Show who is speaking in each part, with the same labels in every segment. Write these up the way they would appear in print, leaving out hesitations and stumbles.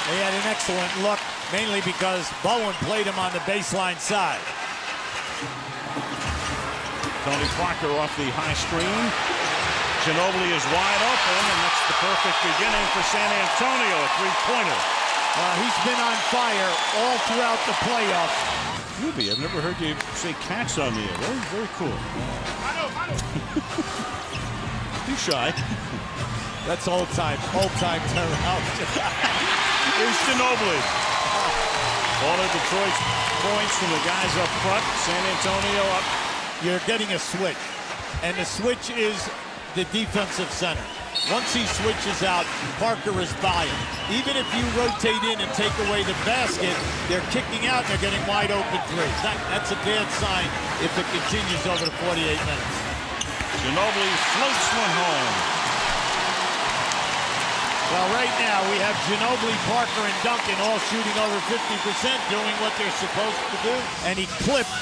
Speaker 1: They had an excellent look, mainly because Bowen played him on the baseline side.
Speaker 2: Tony Parker off the high screen. Ginobili is wide open, and that's the perfect beginning for San Antonio, a three-pointer.
Speaker 1: He's been on fire all throughout the playoffs.
Speaker 2: Ruby, I've never heard you say cats on the air. Very, very cool. He's shy.
Speaker 1: That's old-time terminology.
Speaker 2: Here's Ginobili. All of Detroit's points from the guys up front. San Antonio up.
Speaker 1: You're getting a switch, and the switch is the defensive center. Once he switches out, Parker is by him. Even if you rotate in and take away the basket, they're kicking out and they're getting wide open threes. That's a bad sign if it continues over the 48 minutes.
Speaker 2: Ginobili floats one home.
Speaker 1: Well, right now we have Ginobili, Parker, and Duncan all shooting over 50%, doing what they're supposed to do. And he clipped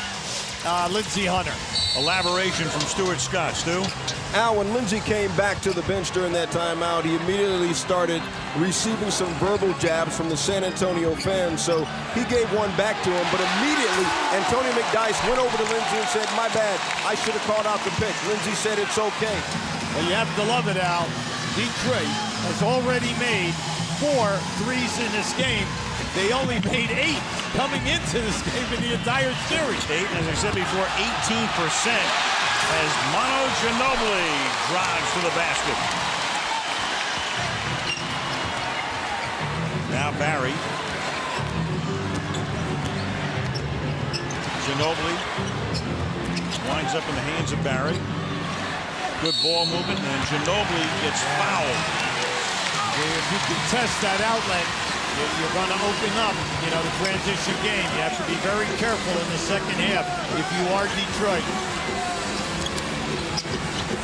Speaker 1: Lindsey Hunter.
Speaker 2: Elaboration from Stuart Scott. Stu?
Speaker 3: Al, when Lindsey came back to the bench during that timeout, he immediately started receiving some verbal jabs from the San Antonio fans, so he gave one back to him, but immediately Antonio McDyess went over to Lindsey and said, "My bad, I should have called out the pitch." Lindsey said it's okay.
Speaker 1: Well, you have to love it, Al. Detroit has already made 4 threes in this game. They only made 8 coming into this game in the entire series.
Speaker 2: 8, as I said before, 18% as Manu Ginobili drives to the basket. Now Barry. Ginobili winds up in the hands of Barry. Good ball movement, and Ginobili gets fouled.
Speaker 1: If you contest that outlet, you're going to open up, the transition game. You have to be very careful in the second half if you are Detroit.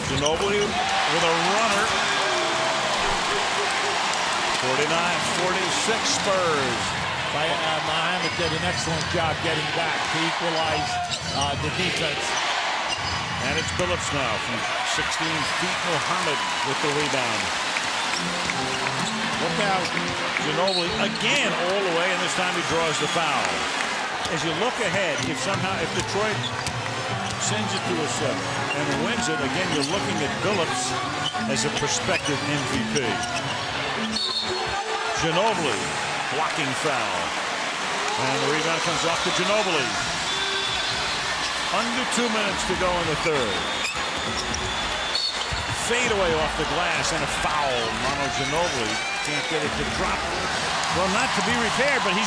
Speaker 2: Ginobili with a runner. 49-46 Spurs.
Speaker 1: Muhammad did an excellent job getting back to equalize the defense.
Speaker 2: And it's Billups now from 16 feet. Muhammad with the rebound.
Speaker 1: Look out.
Speaker 2: Ginobili again all the way, and this time he draws the foul. As you look ahead, if Detroit sends it to a 7 and wins it, again you're looking at Billups as a prospective MVP. Ginobili blocking foul. And the rebound comes off to Ginobili. Under 2 minutes to go in the third. Fadeaway off the glass and a foul. Manu Ginobili can't get it to drop. Well, not to be repaired, but he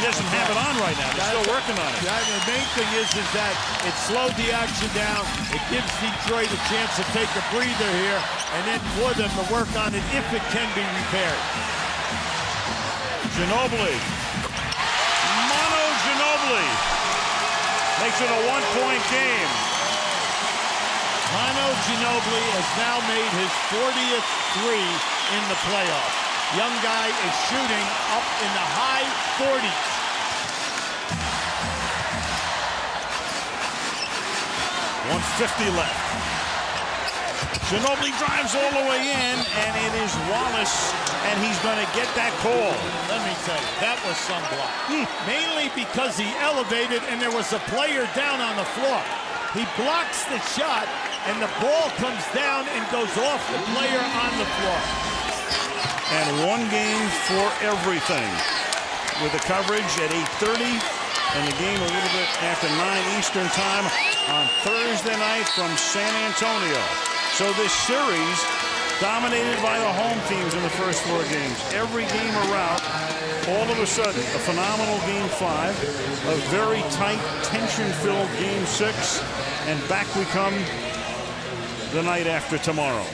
Speaker 2: doesn't have it on right now. They're still working on it.
Speaker 1: The main thing is that it slowed the action down. It gives Detroit a chance to take a breather here, and then for them to work on it if it can be repaired.
Speaker 2: Ginobili. Manu Ginobili makes it a 1-point game.
Speaker 1: Manu Ginobili has now made his 40th three in the playoffs. Young guy is shooting up in the high 40s.
Speaker 2: .150 left. Ginobili drives all the way in, and it is Wallace, and he's going to get that call.
Speaker 1: Let me tell you, that was some block. Mainly because he elevated, and there was a player down on the floor. He blocks the shot, and the ball comes down and goes off the player on the floor.
Speaker 2: And one game for everything. With the coverage at 8:30, and the game a little bit after 9 Eastern time on Thursday night from San Antonio. So this series dominated by the home teams in the first 4 games. Every game around, all of a sudden, a phenomenal Game 5, a very tight, tension-filled Game 6, and back we come the night after tomorrow.